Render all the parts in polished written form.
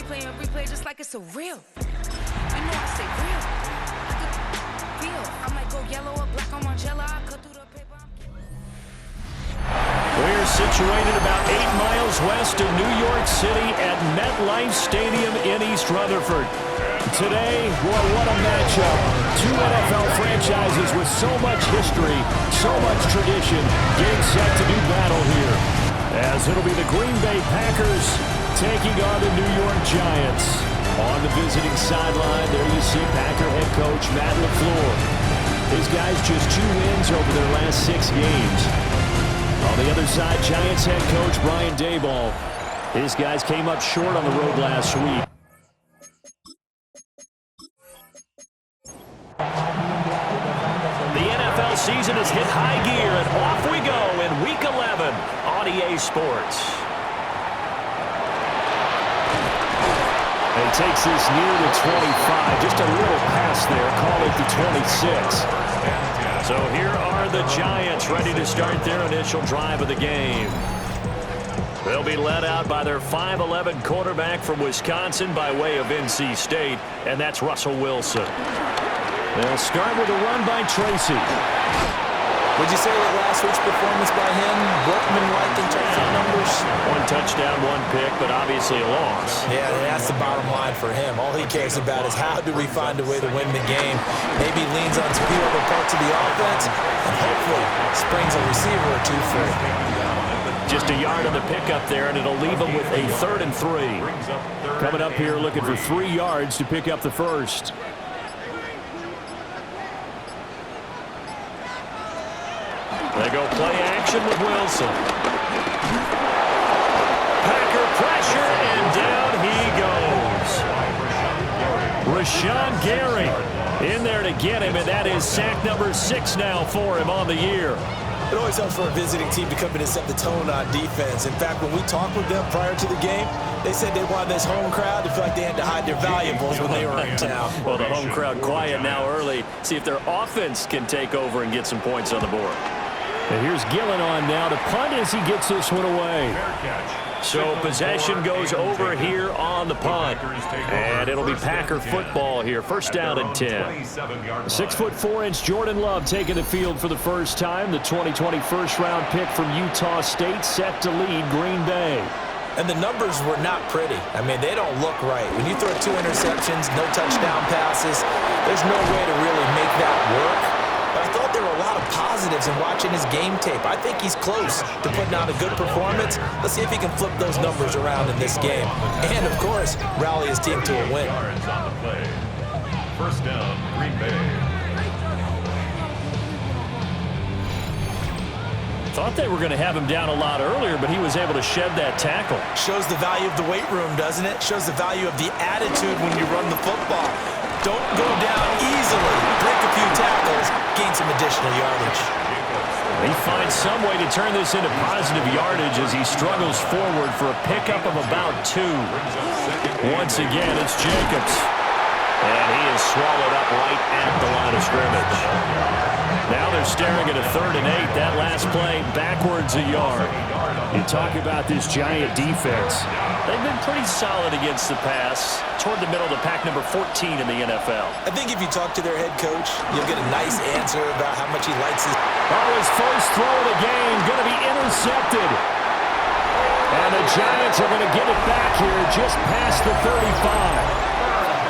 playing replay just like it's a real. You know I say real. I could feel. I might go yellow or black on Margiela. I cut through the paper. We're situated about 8 miles west of New York City at MetLife Stadium in East Rutherford. Today, well, what a matchup. Two NFL franchises with so much history, so much tradition, getting set to do battle here. As it'll be the Green Bay Packers taking on the New York Giants. On the visiting sideline, there you see Packer head coach Matt LaFleur. His guys just 2 wins over their last 6 games. On the other side, Giants head coach Brian Daboll. His guys came up short on the road last week. The NFL season has hit high gear, and off we go in Week 11 on EA Sports. And he takes this near the 25, just a little pass there, call it the 26. So here are the Giants ready to start their initial drive of the game. They'll be led out by their 5'11" quarterback from Wisconsin by way of NC State, and that's Russell Wilson. They'll start with a run by Tracy. Would you say that last week's performance by him, Workman-like in terms of numbers? 1 touchdown, 1 pick, but obviously a loss. Yeah, that's the bottom line for him. All he cares about is how do we find a way to win the game. Maybe leans on some few other parts of the offense, and hopefully springs a receiver or 2 free. Just a yard on the pickup there, and it'll leave him with a 3rd and 3. Coming up here looking for 3 yards to pick up the first. They go play action with Wilson. Packer pressure, and down he goes. Rashawn Gary in there to get him, and that is sack number 6 now for him on the year. It always helps for a visiting team to come in and set the tone on defense. In fact, when we talked with them prior to the game, they said they wanted this home crowd to feel like they had to hide their valuables when they were in town. Well, the home crowd quiet now early. See if their offense can take over and get some points on the board. And here's Gillen on now to punt as he gets this one away. So possession goes over here on the punt. And it'll be Packer football here. First down and 10. 6'4" Jordan Love taking the field for the first time. The 2020 first-round pick from Utah State set to lead Green Bay. And the numbers were not pretty. I mean, they don't look right. When you throw 2 interceptions, no touchdown passes, there's no way to really make that work. But I thought there were a lot of positives in watching his game tape. I think he's close to putting out a good performance. Let's see if he can flip those numbers around in this game. And, of course, rally his team to a win. First down, Green Bay. Thought they were going to have him down a lot earlier, but he was able to shed that tackle. Shows the value of the weight room, doesn't it? Shows the value of the attitude when you run the football. Don't go down easily. Break a few tackles. Gain some additional yardage. He finds some way to turn this into positive yardage as he struggles forward for a pickup of about 2. Once again, it's Jacobs. And he is swallowed up right at the line of scrimmage. Now they're staring at a 3rd and 8. That last play, backwards a yard. You talk about this Giant defense. They've been pretty solid against the pass, toward the middle of the pack, number 14 in the NFL. I think if you talk to their head coach, you'll get a nice answer about how much he likes his... Oh, his first throw of the game, going to be intercepted. And the Giants are going to get it back here just past the 35.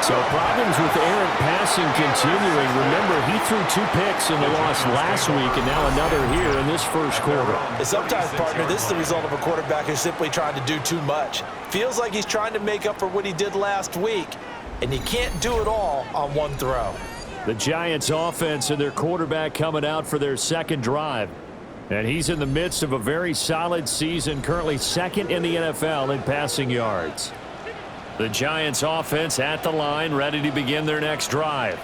So problems with errant passing continuing. Remember, he threw 2 picks in the loss last week, and now another here in this first quarter. And sometimes, partner, this is the result of a quarterback who's simply trying to do too much. Feels like he's trying to make up for what he did last week, and he can't do it all on 1 throw. The Giants offense and their quarterback coming out for their second drive. And he's in the midst of a very solid season, currently 2nd in the NFL in passing yards. The Giants offense at the line, ready to begin their next drive.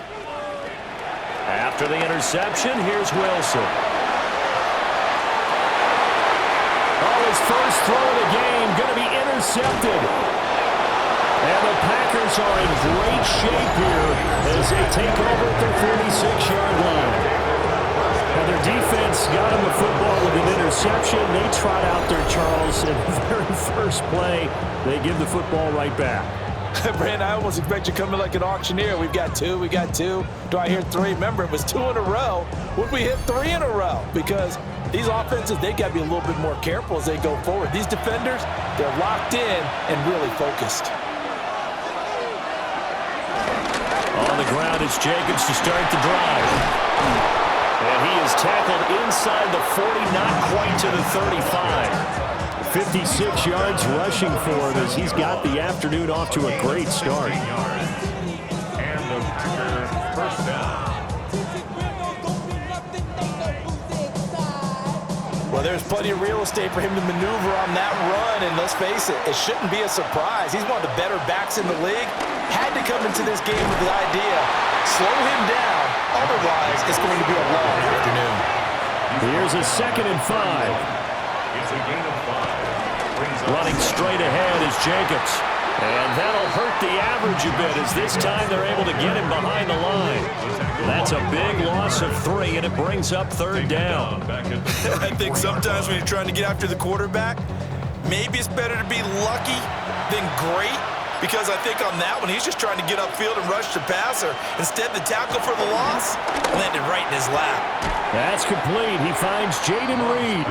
After the interception, here's Wilson. Oh, his first throw of the game going to be intercepted. And the Packers are in great shape here as they take over at their 46-yard line. And their defense got him the football with an interception. They trot out there, Charles, in the very first play. They give the football right back. Brandon, I almost expect you coming like an auctioneer. We got two. Do I hear three? Remember, it was 2 in a row. Would we hit 3 in a row? Because these offenses, they got to be a little bit more careful as they go forward. These defenders, they're locked in and really focused. On the ground, it's Jacobs to start the drive. And he is tackled inside the 40, not quite to the 35. 56 yards rushing for him as he's got the afternoon off to a great start. And the Packers first down. Well, there's plenty of real estate for him to maneuver on that run, and let's face it, it shouldn't be a surprise. He's one of the better backs in the league. Had to come into this game with the idea, slow him down, otherwise it's going to be a long afternoon. Here's a 2nd and 5. It's a gain of 5. Running straight ahead is Jacobs. And that'll hurt the average a bit as this time they're able to get him behind the line. That's a big loss of 3, and it brings up 3rd down. I think sometimes when you're trying to get after the quarterback, maybe it's better to be lucky than great, because I think on that one, he's just trying to get upfield and rush the passer. Instead, the tackle for the loss landed right in his lap. That's complete. He finds Jaden Reed.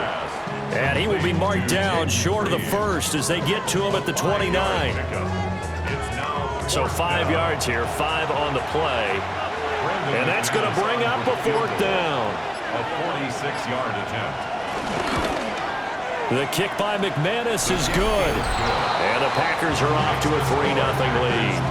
And he will be marked down short of the first as they get to him at the 29. So 5 yards here, 5 on the play. And that's going to bring up a 4th down. A 46-yard attempt. The kick by McManus is good. And the Packers are off to a 3-0 lead.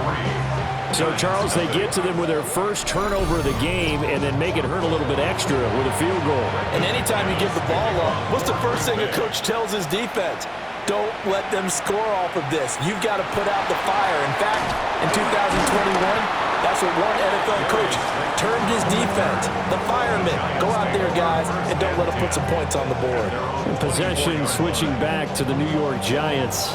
So, Charles, they get to them with their first turnover of the game and then make it hurt a little bit extra with a field goal. And anytime you give the ball up, what's the first thing a coach tells his defense? Don't let them score off of this. You've got to put out the fire. In fact, in 2021, that's what one NFL coach termed his defense. The firemen. Go out there, guys, and don't let them put some points on the board. Possession switching back to the New York Giants.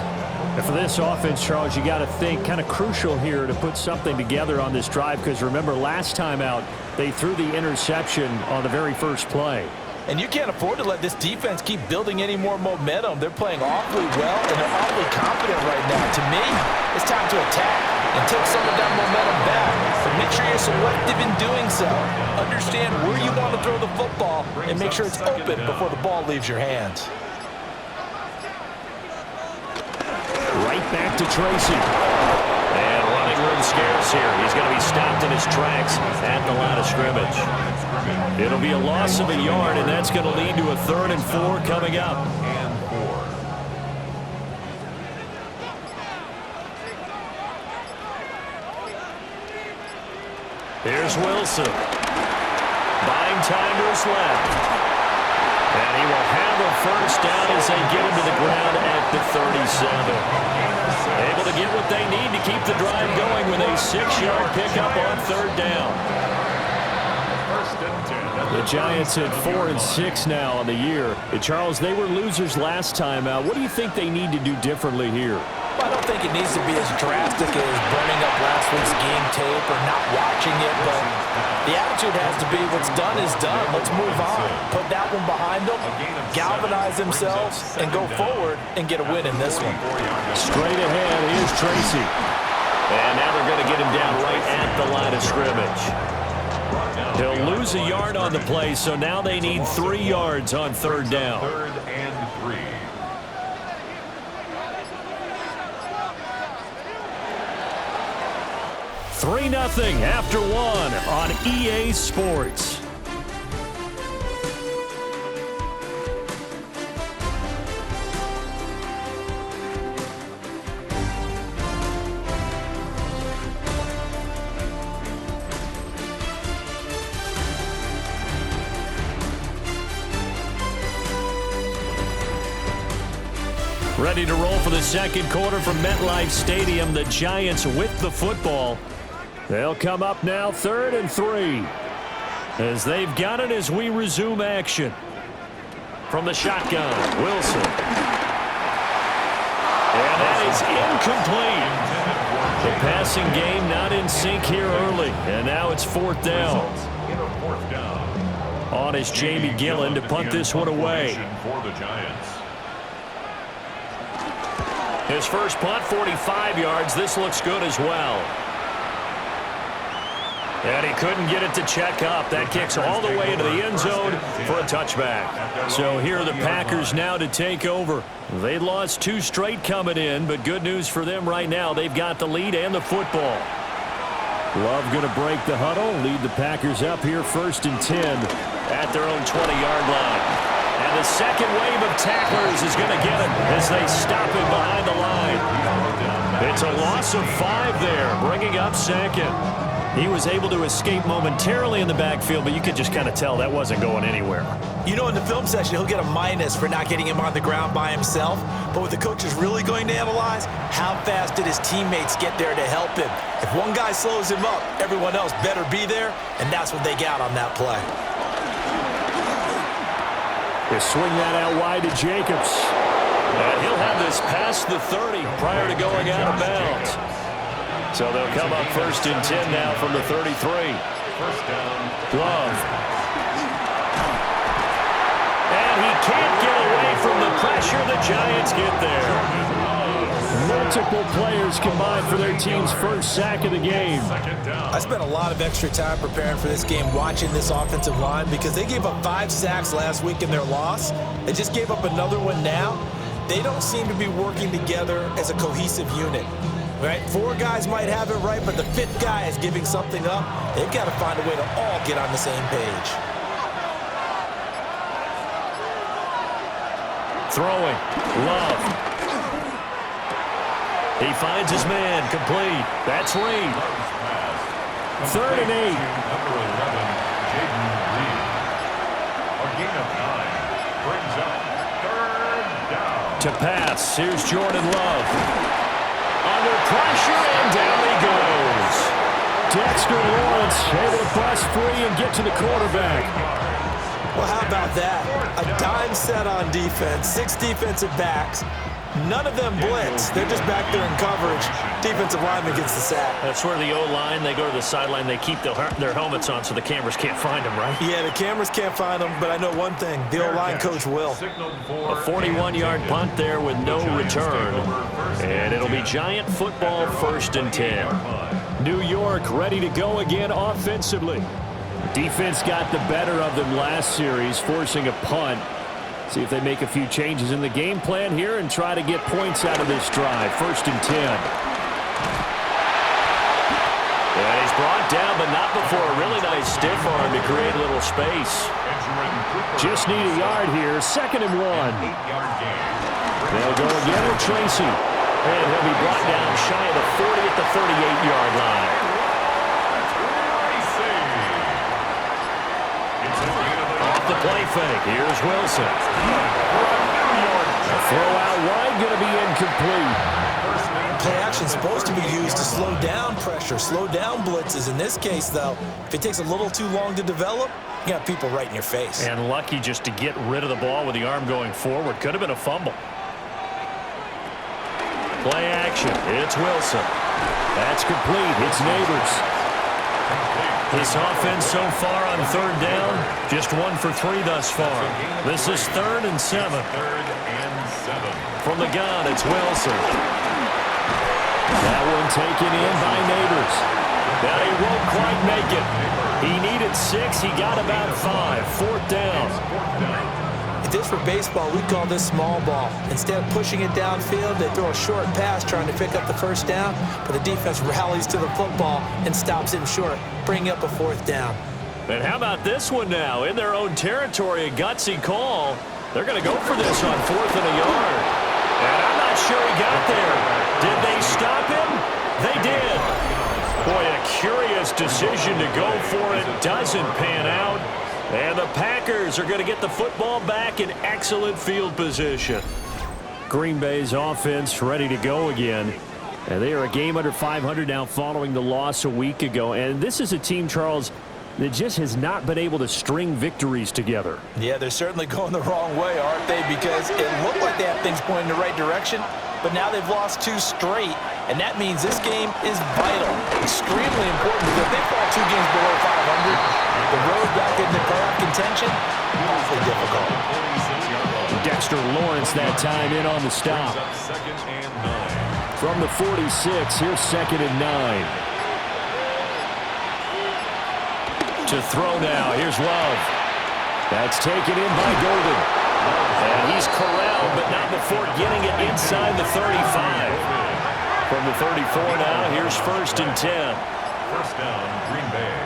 And for this offense, Charles, you got to think kind of crucial here to put something together on this drive, because remember last time out they threw the interception on the very first play. And you can't afford to let this defense keep building any more momentum. They're playing awfully well, and they're awfully confident right now. To me, it's time to attack and take some of that momentum back. But make sure you're selective in doing so. Understand where you want to throw the football and make sure it's open before the ball leaves your hands. Right back to Tracy. And running room scarce here. He's going to be stopped in his tracks at the line of scrimmage. It'll be a loss of a yard, and that's going to lead to a 3rd and 4 coming up. 4. Here's Wilson. Buying time to his left. And he will have a first down as they get him to the ground at the 37. Able to get what they need to keep the drive going with a 6-yard pickup on 3rd down. The Giants at 4-6 now on the year. Charles, they were losers last time out. What do you think they need to do differently here? Well, I don't think it needs to be as drastic as burning up last week's game tape or not watching it, but the attitude has to be what's done is done. Let's move on. Put that one behind them, galvanize themselves, and go forward and get a win in this one. Straight ahead, here's Tracy. And now they're going to get him down right at the line of scrimmage. He'll lose a yard on the play, so now they need 3 yards on 3rd down. 3rd and 3. 3-0 after 1 on EA Sports. Ready to roll for the 2nd quarter from MetLife Stadium. The Giants with the football. They'll come up now 3rd and 3 as they've got it as we resume action. From the shotgun, Wilson. And that is incomplete. The passing game not in sync here early, and now it's 4th down. On is Jamie Gillen to punt this one away. For the Giants. His first punt, 45 yards. This looks good as well. And he couldn't get it to check up. That kicks all the way into the end zone for a touchback. So here are the Packers now to take over. They lost 2 straight coming in, but good news for them right now. They've got the lead and the football. Love going to break the huddle, lead the Packers up here 1st and 10 at their own 20-yard line. And the second wave of tacklers is going to get him as they stop him behind the line. It's a loss of 5 there, bringing up 2nd. He was able to escape momentarily in the backfield, but you could just kind of tell that wasn't going anywhere. You know, in the film session, he'll get a minus for not getting him on the ground by himself. But what the coach is really going to analyze, how fast did his teammates get there to help him? If one guy slows him up, everyone else better be there, and that's what they got on that play. They swing that out wide to Jacobs. And he'll have this past the 30 prior to going out of bounds. So they'll come up 1st and 10 now from the 33. First down. Love. And he can't get away from the pressure. The Giants get there. Multiple players combined for their team's first sack of the game. I spent a lot of extra time preparing for this game, watching this offensive line, because they gave up 5 sacks last week in their loss. They just gave up another one now. They don't seem to be working together as a cohesive unit. Right? 4 guys might have it right, but the 5th guy is giving something up. They've got to find a way to all get on the same page. Throwing. Love. He finds his man. Complete. That's Reed. 3rd and 8. Number 11, Jaden Reed. A gain of 9 brings up 3rd down. To pass. Here's Jordan Love. Under pressure, and down he goes. Dexter Lawrence able to bust free and get to the quarterback. Well, how about that? A dime set on defense, 6 defensive backs. None of them blitz. They're just back there in coverage. Defensive lineman gets the sack. That's where the O-line, they go to the sideline, they keep their helmets on so the cameras can't find them, right? Yeah, the cameras can't find them, but I know one thing. The O-line coach will. A 41-yard punt there with no return. And it'll be Giant football 1st and 10. New York ready to go again offensively. Defense got the better of them last series, forcing a punt. See if they make a few changes in the game plan here and try to get points out of this drive. 1st and 10. And he's brought down, but not before a really nice stiff arm to create a little space. Just need a yard here. 2nd and 1. They'll go again with Tracy. And he'll be brought down shy of the 40 at the 38-yard line. Off the play fake. Here's Wilson. A throw out wide, going to be incomplete. Play action supposed to be used to slow down pressure, slow down blitzes. In this case, though, if it takes a little too long to develop, you got people right in your face. And lucky just to get rid of the ball with the arm going forward. Could have been a fumble. Play action. It's Wilson. That's complete. It's Neighbors. This offense so far on 3rd down, just 1 for 3 thus far. This is 3rd and 7. 3rd and 7. From the gun, it's Wilson. That one taken in by Neighbors. Now he won't quite make it. He needed 6. He got about 5. 4th down. If this were baseball, we'd call this small ball. Instead of pushing it downfield, they throw a short pass trying to pick up the 1st down, but the defense rallies to the football and stops him short, bringing up a 4th down. And how about this one now? In their own territory, a gutsy call. They're going to go for this on 4th and a yard. And I'm not sure he got there. Did they stop him? They did. Boy, a curious decision to go for it. Doesn't pan out. And the Packers are going to get the football back in excellent field position. Green Bay's offense ready to go again. And they are a game under 500 now following the loss a week ago. And this is a team, Charles, that just has not been able to string victories together. Yeah, they're certainly going the wrong way, aren't they? Because it looked like they have things pointing in the right direction, but now they've lost 2 straight, and that means this game is vital, extremely important, because if they fall 2 games below 500, the road back into playoff contention, awfully difficult. Dexter Lawrence that time in on the stop. Second and 9. From the 46, here's second and 9. To throw now, here's Love. That's taken in by Golden. And he's corralled, but not before getting it inside the 35. From the 34 now, here's first and 10. First down, Green Bay.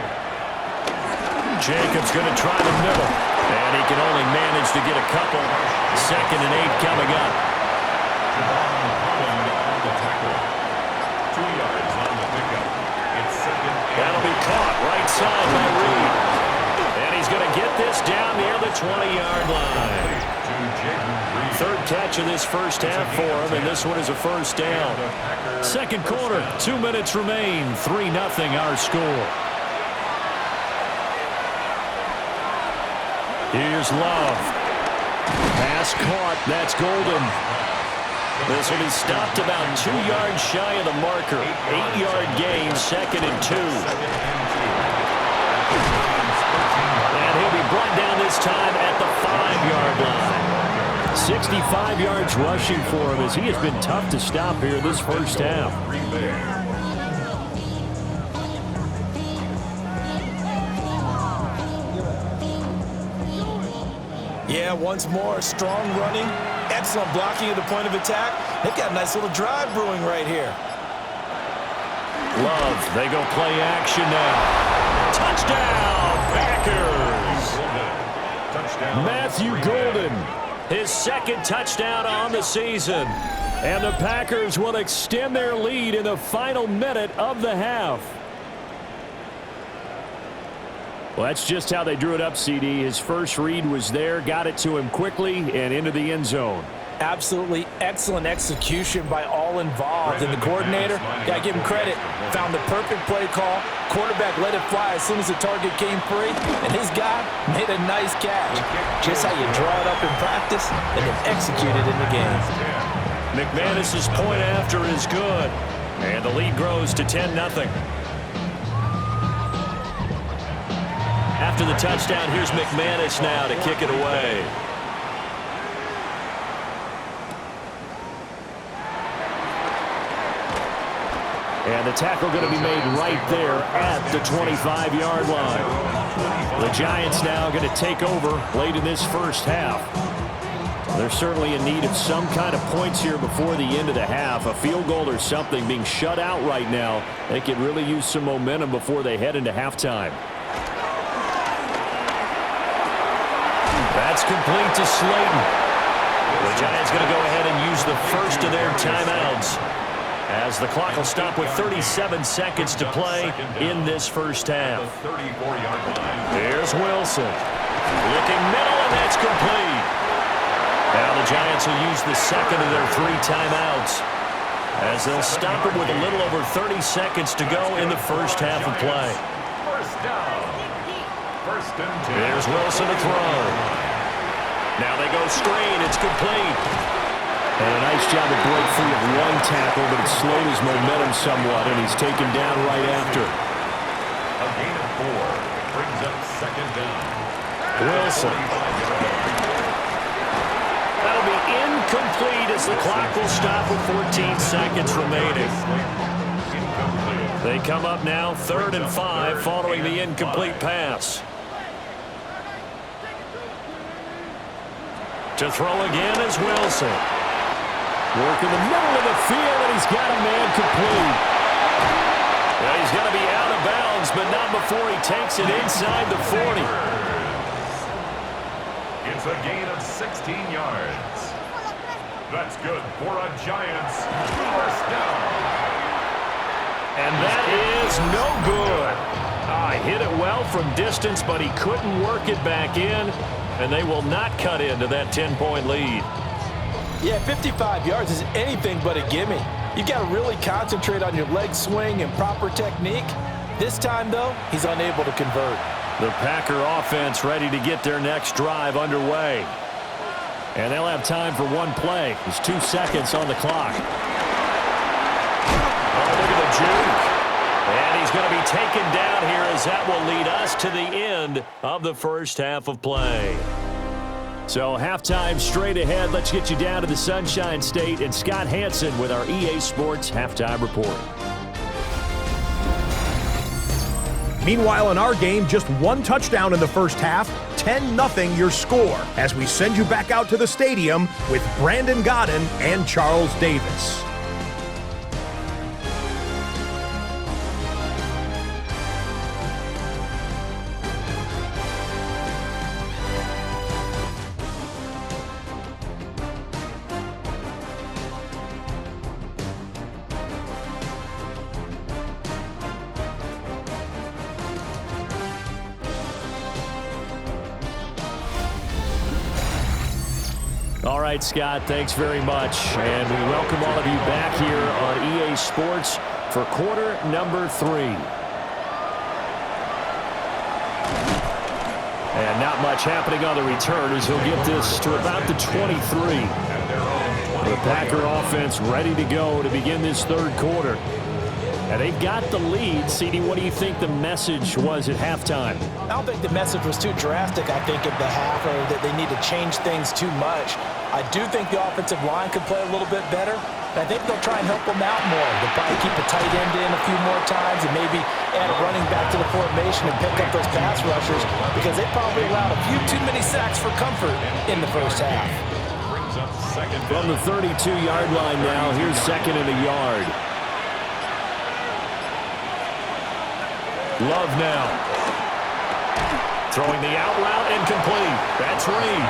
Jacobs going to try the middle. And he can only manage to get a couple. Second and 8 coming up. Holland on the tackle. 2 yards on the pickup. It's second and That'll be caught right side by Reed. And he's going to get this down near the 20-yard line. Third catch of this first half for him, and this one is a first down. Second quarter, 2 minutes remain. 3-0 our score. Here's Love. Pass caught. That's Golden. This will be stopped about 2 yards shy of the marker. 8-yard gain, second and 2. And he'll be brought down this time at the 5-yard line. 65 yards rushing for him as he has been tough to stop here this first half. Yeah, once more, strong running, excellent blocking at the point of attack. They've got a nice little drive brewing right here. Love, they go play action now. Touchdown, Packers! Matthew Golden, his second touchdown on the season. And the Packers will extend their lead in the final minute of the half. Well, that's just how they drew it up, CD. His first read was there, got it to him quickly, and into the end zone. Absolutely excellent execution by all involved. And the coordinator, got to give him credit, found the perfect play call. Quarterback let it fly as soon as the target came free, and his guy made a nice catch. Just how you draw it up in practice and then execute it in the game. McManus's point after is good, and the lead grows to 10-0. After the touchdown, here's McManus now to kick it away. And the tackle going to be made right there at the 25-yard line. The Giants now going to take over late in this first half. They're certainly in need of some kind of points here before the end of the half. A field goal or something. Being shut out right now, they could really use some momentum before they head into halftime. That's complete to Slayton. The Giants going to go ahead and use the first of their timeouts, as the clock will stop with 37 seconds to play in this first half. Here's Wilson. Looking middle, and that's complete. Now the Giants will use the second of their 3 timeouts, as they'll stop it with a little over 30 seconds to go in the first half of play. First down. First and 10. Here's Wilson to throw. Now they go screen. It's complete. And a nice job to break free of one tackle, but it slowed his momentum somewhat, and he's taken down right after. A gain of 4 brings up second down. Wilson. That'll be incomplete as the clock will stop with 14 seconds remaining. They come up now 3rd and 5 following the incomplete pass. To throw again is Wilson. Working the middle of the field, and he's got a man complete. Well, he's going to be out of bounds, but not before he takes it inside the 40. It's a gain of 16 yards. That's good for a Giants first down. And that is no good. Hit it well from distance, but he couldn't work it back in, and they will not cut into that 10-point lead. Yeah, 55 yards is anything but a gimme. You've got to really concentrate on your leg swing and proper technique. This time, though, he's unable to convert. The Packer offense ready to get their next drive underway. And they'll have time for one play. There's 2 seconds on the clock. Oh, look at the juke. And he's going to be taken down here, as that will lead us to the end of the first half of play. So halftime straight ahead. Let's get you down to the Sunshine State and Scott Hansen with our EA Sports Halftime Report. Meanwhile, in our game, just one touchdown in the first half, 10-0 your score, as we send you back out to the stadium with Brandon Godden and Charles Davis. All right, Scott, thanks very much. And we welcome all of you back here on EA Sports for quarter number 3. And not much happening on the return as he'll get this to about the 23. The Packer offense ready to go to begin this third quarter. And they've got the lead. CD, what do you think the message was at halftime? I don't think the message was too drastic, I think, at the half, or that they need to change things too much. I do think the offensive line could play a little bit better. And I think they'll try and help them out more. They'll probably keep a tight end in a few more times and maybe add a running back to the formation and pick up those pass rushers, because they probably allowed a few too many sacks for comfort in the first half. From the 32-yard line now, here's second and a yard. Love now. Throwing the out route incomplete. That's Reed.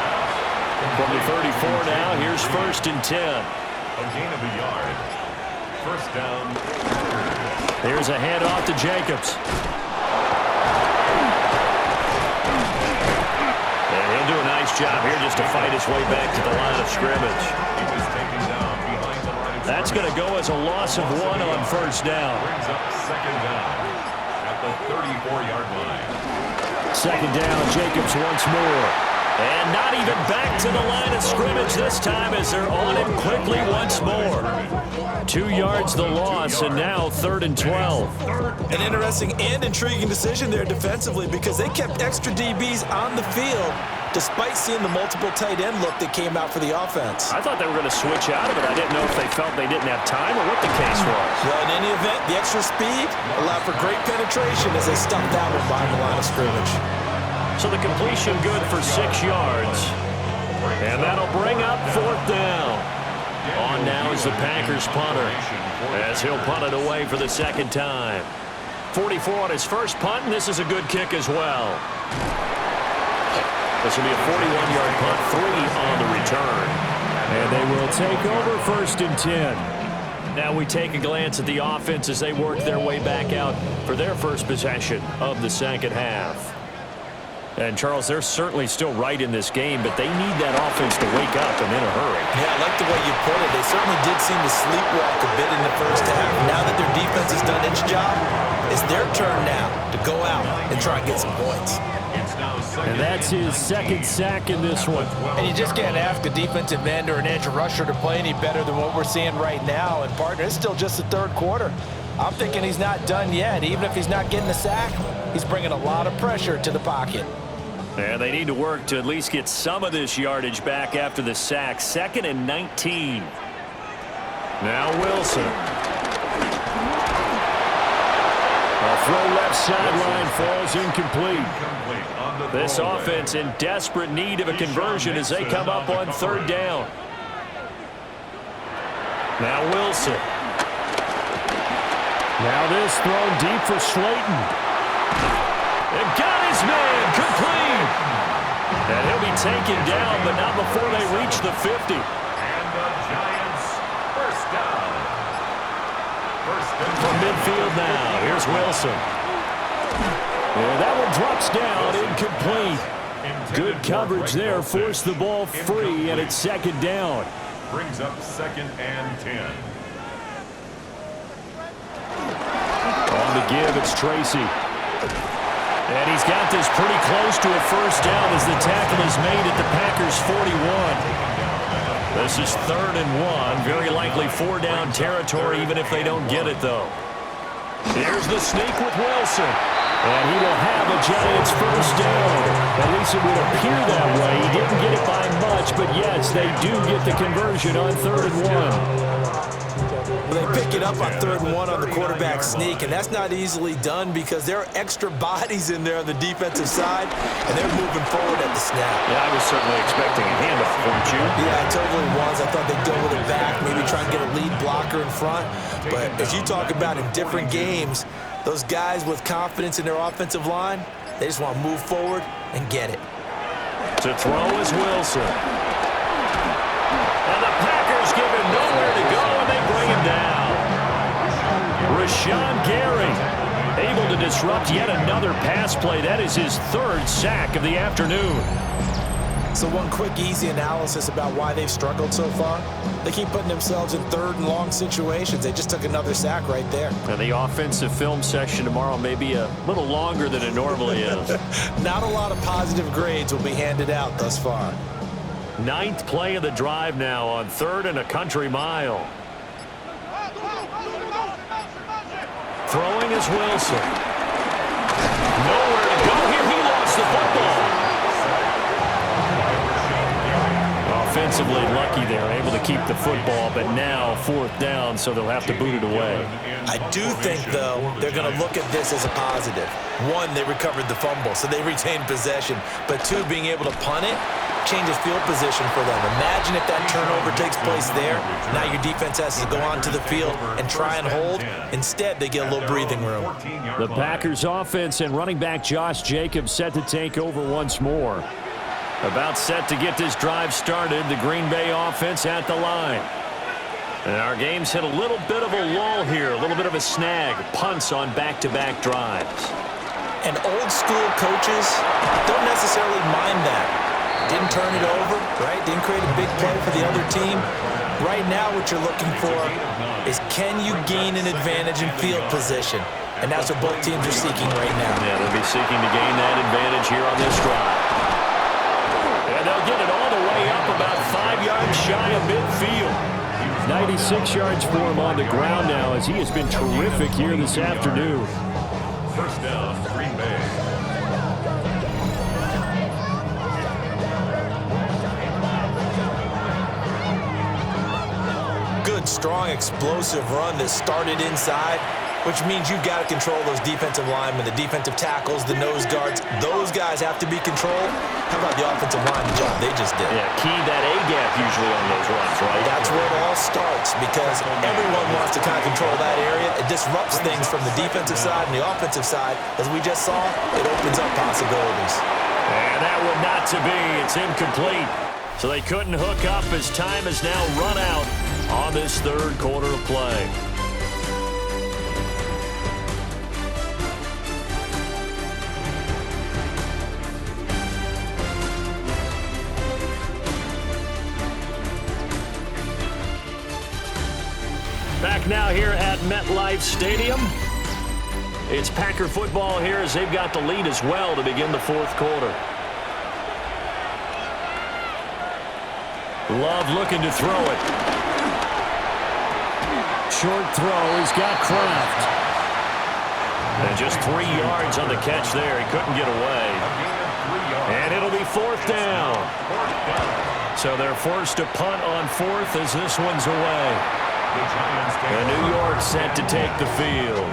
From the 34 now, here's first and 10. A gain of a yard. First down. Here's a handoff to Jacobs. And he'll do a nice job here just to fight his way back to the line of scrimmage. He was taken down behind the line of That's going to go as a loss of 1 on first down. Brings up second down at the 34-yard line. Second down, Jacobs once more. And not even back to the line of scrimmage this time as they're on him quickly once more. 2 yards the loss, and now 3rd and 12. An interesting and intriguing decision there defensively, because they kept extra DBs on the field despite seeing the multiple tight end look that came out for the offense. I thought they were going to switch out of it. I didn't know if they felt they didn't have time or what the case was. Well, in any event, the extra speed allowed for great penetration as they stuffed that one behind the line of scrimmage. So the completion good for 6 yards. And that'll bring up 4th down. On now is the Packers punter, as he'll punt it away for the second time. 44 on his first punt, and this is a good kick as well. This will be a 41-yard punt, 3 on the return. And they will take over 1st and 10. Now we take a glance at the offense as they work their way back out for their first possession of the second half. And, Charles, they're certainly still right in this game, but they need that offense to wake up and in a hurry. Yeah, I like the way you put it. They certainly did seem to sleepwalk a bit in the first half. Now that their defense has done its job, it's their turn now to go out and try and get some points. And that's his second sack in this one. And you just can't ask a defensive end or an edge rusher to play any better than what we're seeing right now. And, partner, it's still just the third quarter. I'm thinking he's not done yet. Even if he's not getting a sack, he's bringing a lot of pressure to the pocket. And they need to work to at least get some of this yardage back after the sack. 2nd and 19. Now Wilson. A throw left sideline falls incomplete. This offense in desperate need of a conversion as they come up on 3rd down. Now Wilson. Now this thrown deep for Slayton. And got his man complete. And he'll be taken down, but not before they reach the 50. And the Giants first down. From midfield now, here's Wilson. And that one drops down, incomplete. Good coverage there, forced the ball free, and it's 2nd down. Brings up 2nd and 10. On the give, it's Tracy. And he's got this pretty close to a first down as the tackle is made at the Packers' 41. This is 3rd and 1. Very likely 4 down territory, even if they don't get it, though. Here's the sneak with Wilson. And he will have a Giants first down. At least it would appear that way. He didn't get it by much, but yes, they do get the conversion on 3rd and 1. Well, they pick it up on 3rd and 1 on the quarterback sneak, and that's not easily done because there are extra bodies in there on the defensive side, and they're moving forward at the snap. Yeah, I was certainly expecting a handoff, weren't you? Yeah, I totally was. I thought they'd go with it back, maybe try and get a lead blocker in front. But as you talk about in different games, those guys with confidence in their offensive line, they just want to move forward and get it. To throw is Wilson. And the Packers give him nowhere to go, and they bring him down. Rashawn Gary able to disrupt yet another pass play. That is his 3rd sack of the afternoon. So one quick, easy analysis about why they've struggled so far. They keep putting themselves in 3rd and long situations. They just took another sack right there. And the offensive film session tomorrow may be a little longer than it normally is. Not a lot of positive grades will be handed out thus far. 9th play of the drive now on 3rd and a country mile. Throwing is Wilson. Nowhere to go here. He lost the football. Offensively lucky there, able to keep the football, but now 4th down, so they'll have to boot it away. I do think, though, they're going to look at this as a positive. 1, they recovered the fumble, so they retained possession. But 2, being able to punt it changes field position for them. Imagine if that turnover takes place there. Now your defense has to go onto the field and try and hold. Instead, they get a little breathing room. The Packers offense and running back Josh Jacobs set to take over once more. About set to get this drive started, the Green Bay offense at the line. And our game's hit a little bit of a lull here, a little bit of a snag. Punts on back-to-back drives. And old-school coaches don't necessarily mind that. Didn't turn it over, right? Didn't create a big play for the other team. Right now what you're looking for is can you gain an advantage in field position? And that's what both teams are seeking right now. Yeah, they'll be seeking to gain that advantage here on this drive. And they'll get it all the way up about 5 yards shy of midfield. 96 yards for him on the ground now as he has been terrific here this afternoon. First down, Green Bay. Good, strong, explosive run that started inside, which means you've got to control those defensive linemen, the defensive tackles, the nose guards. Those guys have to be controlled. How about the offensive line, the job they just did? Yeah, key that A-gap usually on those runs, right? That's where it all starts because everyone wants to kind of control that area. It disrupts things from the defensive side and the offensive side. As we just saw, it opens up possibilities. And that one not to be. It's incomplete. So they couldn't hook up as time has now run out on this 3rd quarter of play. Back now here at MetLife Stadium. It's Packer football here as they've got the lead as well to begin the 4th quarter. Love looking to throw it. Short throw. He's got Kraft. And just 3 yards on the catch there. He couldn't get away. And it'll be 4th down. So they're forced to punt on 4th as this one's away. And New York set to take the field.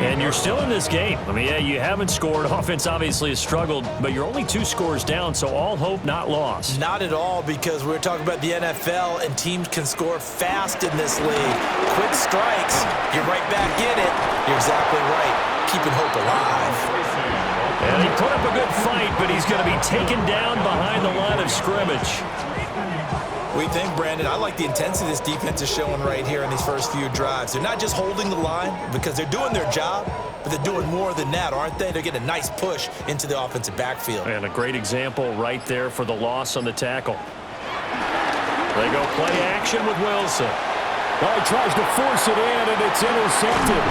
And you're still in this game. I mean, yeah, you haven't scored. Offense obviously has struggled, but you're only 2 scores down, so all hope not lost. Not at all, because we're talking about the NFL, and teams can score fast in this league. Quick strikes, you're right back in it. You're exactly right. Keeping hope alive. And he put up a good fight, but he's going to be taken down behind the line of scrimmage. What do you think, Brandon? I like the intensity this defense is showing right here in these first few drives. They're not just holding the line because they're doing their job, but they're doing more than that, aren't they? They're getting a nice push into the offensive backfield. And a great example right there for the loss on the tackle. They go play action with Wilson. Oh, he tries to force it in, and it's intercepted.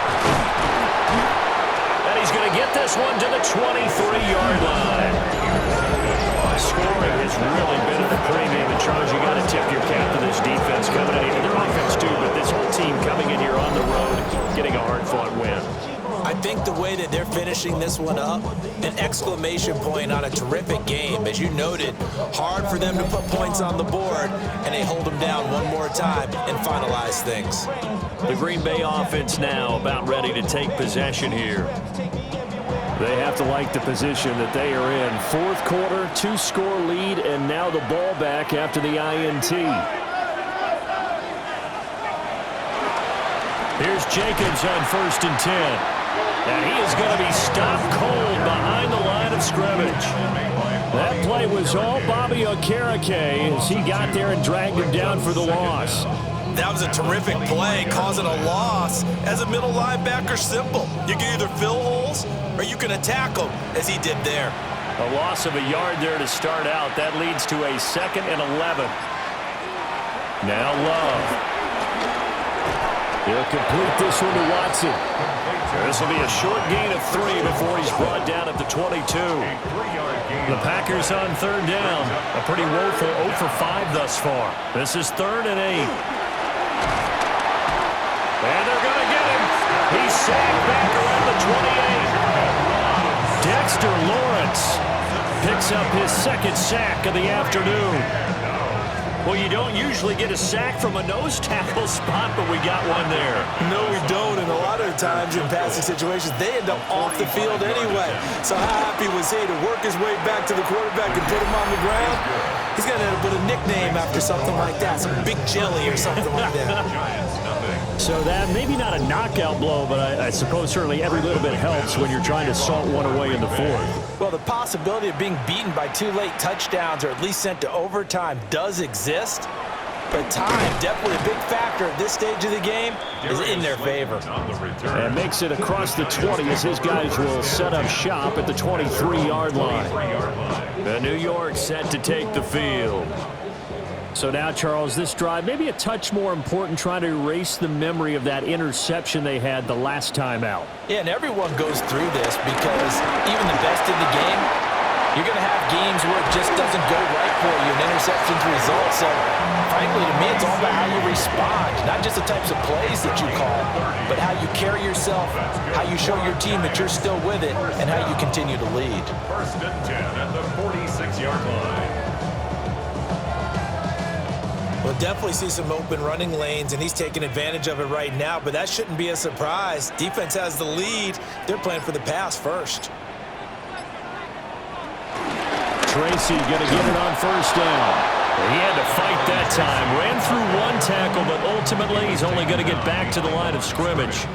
And he's going to get this one to the 23-yard line. Scoring has really been at the premium. And Charles, you got to tip your cap to this defense coming in here. Their offense too, but this whole team coming in here on the road, getting a hard-fought win. I think the way that they're finishing this one up, an exclamation point on a terrific game. As you noted, hard for them to put points on the board, and they hold them down one more time and finalize things. The Green Bay offense now about ready to take possession here. They have to like the position that they are in. Fourth quarter, 2-score lead, and now the ball back after the INT. Here's Jacobs on 1st and 10. And he is going to be stopped cold behind the line of scrimmage. That play was all Bobby Okereke as he got there and dragged him down for the loss. That was a terrific play, causing a loss. As a middle linebacker, simple. You can either fill holes or you can attack them, as he did there. A loss of a yard there to start out. That leads to a 2nd and 11. Now Love. He'll complete this one to Watson. This will be a short gain of 3 before he's brought down at the 22. The Packers on 3rd down. A pretty woeful 0 for 5 thus far. This is 3rd and 8. And they're going to get him. He's sacked back around the 28. Dexter Lawrence picks up his 2nd sack of the afternoon. Well, you don't usually get a sack from a nose tackle spot, but we got one there. No, we don't, and a lot of times in passing situations, they end up off the field anyway. So how happy was he to work his way back to the quarterback and put him on the ground? He's going to end up with a nickname after something like that, some Big Jelly or something like that. So that, maybe not a knockout blow, but I suppose certainly every little bit helps when you're trying to salt one away in the 4th. Well, the possibility of being beaten by 2 late touchdowns or at least sent to overtime does exist. But time, definitely a big factor at this stage of the game, is in their favor. And makes it across the 20 as his guys will set up shop at the 23-yard line. The New York set to take the field. So now, Charles, this drive, maybe a touch more important, trying to erase the memory of that interception they had the last time out. Yeah, and everyone goes through this because even the best in the game, you're going to have games where it just doesn't go right for you, and interceptions result. So, frankly, to me, it's all about how you respond, not just the types of plays that you call, but how you carry yourself, how you show your team that you're still with it, and how you continue to lead. 1st and 10 at the 46-yard line. We'll definitely see some open running lanes, and he's taking advantage of it right now, but that shouldn't be a surprise. Defense has the lead. They're playing for the pass first. Tracy going to get it on 1st down. He had to fight that time. Ran through 1 tackle, but ultimately he's only going to get back to the line of scrimmage.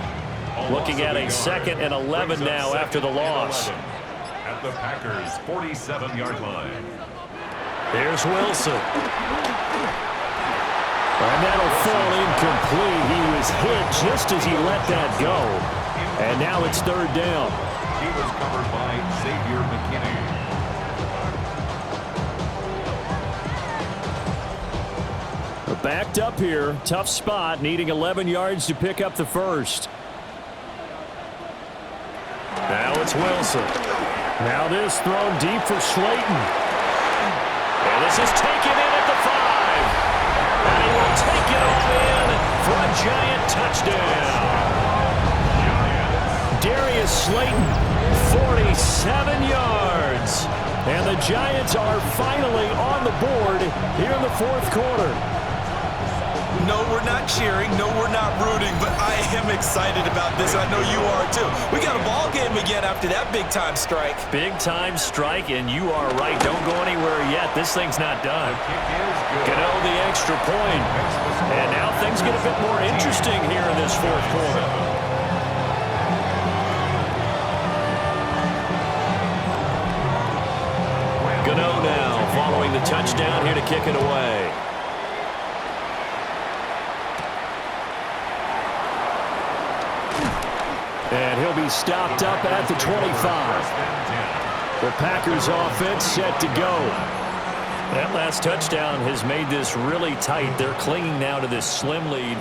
Looking at a 2nd and 11 now after the loss. At the Packers' 47-yard line. There's Wilson. And that'll fall incomplete. He was hit just as he let that go. And now it's 3rd down. He was covered by Xavier McKinney. Backed up here. Tough spot. Needing 11 yards to pick up the 1st. Now it's Wilson. Now this thrown deep for Slayton. And this is taken in at the 5. And he will take it all in for a giant touchdown. Darius Slayton, 47 yards. And the Giants are finally on the board here in the 4th quarter. No, we're not cheering. No, we're not rooting, but I am excited about this. I know you are, too. We got a ball game again after that big-time strike. Big-time strike, and you are right. Don't go anywhere yet. This thing's not done. Gano the extra point. And now things get a bit more interesting here in this 4th quarter. Gano now following the touchdown here to kick it away. And he'll be stopped up at the 25. The Packers offense set to go. That last touchdown has made this really tight. They're clinging now to this slim lead.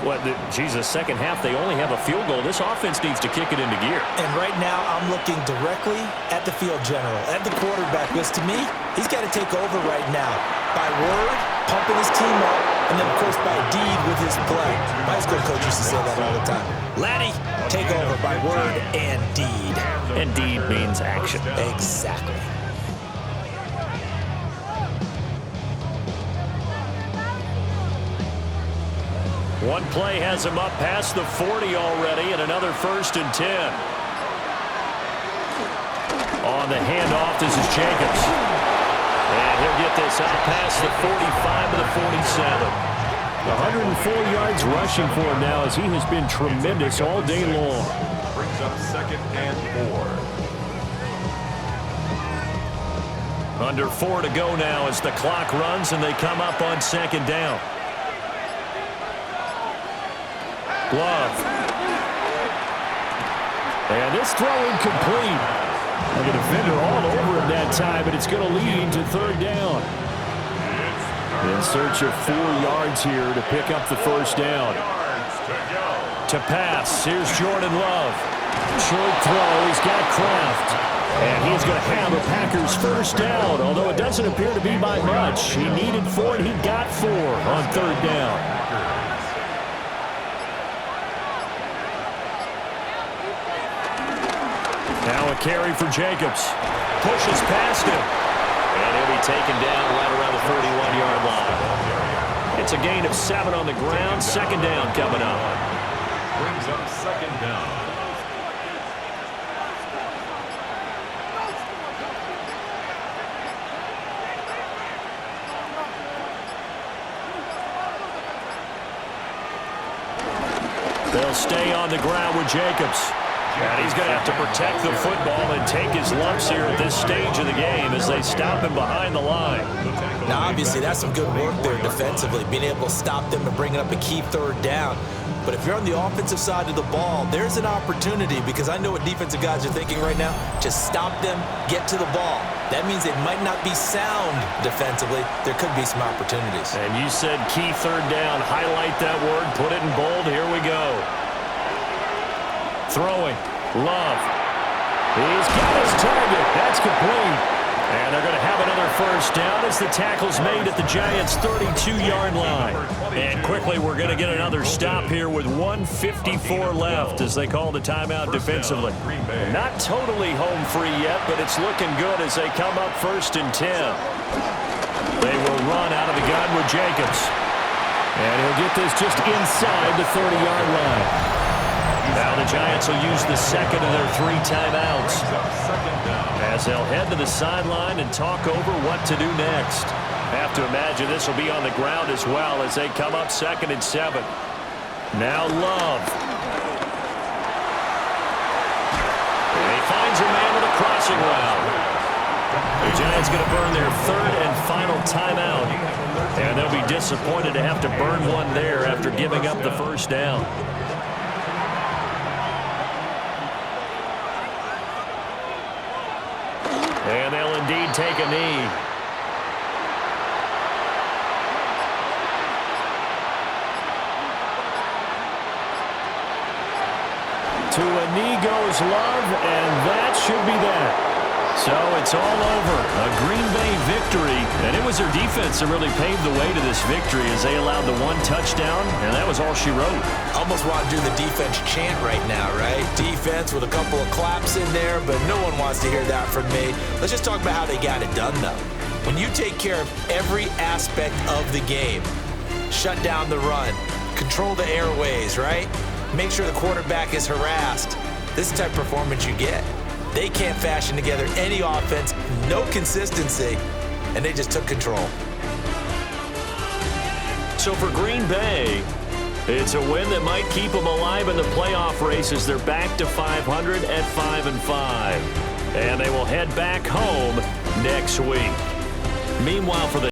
Second half, they only have a field goal. This offense needs to kick it into gear. And right now, I'm looking directly at the field general, at the quarterback, because to me, he's got to take over right now. By word, pumping his team up, and then, of course, by deed with his play. My high school coach used to say that all the time. Laddie, Take over by word and deed. And deed means action. Exactly. One play has him up past the 40 already, and another 1st and 10. On the handoff, this is Jacobs. And he'll get this out past the 45 to the 47. 104 yards rushing for him now, as he has been tremendous all day long. Brings up 2nd and 4. Under 4 to go now as the clock runs and they come up on 2nd down. Love. And this throw incomplete. Like a defender all over him that time, but it's going to lead to 3rd down. In search of 4 yards here to pick up the 1st down. To pass, here's Jordan Love. Short throw, he's got Kraft. And he's going to have a Packers 1st down, although it doesn't appear to be by much. He needed 4 and he got 4 on 3rd down. Now a carry for Jacobs. Pushes past him. And he'll be taken down right around the 41-yard line. It's a gain of 7 on the ground. 2nd down coming up. Brings up 2nd down. They'll stay on the ground with Jacobs. And he's going to have to protect the football and take his lumps here at this stage of the game as they stop him behind the line. Now, obviously, that's some good work there defensively, being able to stop them and bring up a key 3rd down. But if you're on the offensive side of the ball, there's an opportunity, because I know what defensive guys are thinking right now. Just stop them, get to the ball. That means it might not be sound defensively. There could be some opportunities. And you said key 3rd down. Highlight that word. Put it in bold. Here we go. Throwing. Love. He's got his target. That's complete. And they're going to have another 1st down as the tackle's made at the Giants' 32-yard line. And quickly, we're going to get another stop here with 1:54 left as they call the timeout defensively. Not totally home free yet, but it's looking good as they come up 1st and 10. They will run out of the gun with Jacobs. And he'll get this just inside the 30-yard line. Now the Giants will use the 2nd of their 3 timeouts as they'll head to the sideline and talk over what to do next. Have to imagine this will be on the ground as well as they come up 2nd and 7. Now Love. And he finds a man with a crossing route. The Giants going to burn their 3rd and final timeout. And they'll be disappointed to have to burn one there after giving up the 1st down. And they'll indeed take a knee. To a knee goes Love, and that should be that. So it's all over. A Green Bay victory, and it was their defense that really paved the way to this victory as they allowed the 1 touchdown, and that was all she wrote. Almost want to do the defense chant right now, right? Defense with a couple of claps in there, but no one wants to hear that from me. Let's just talk about how they got it done, though. When you take care of every aspect of the game, shut down the run, control the airways, right? Make sure the quarterback is harassed. This is the type of performance you get. They can't fashion together any offense, no consistency, and they just took control. So for Green Bay, it's a win that might keep them alive in the playoff race as they're back to 500 at 5-5. And they will head back home next week. Meanwhile, for the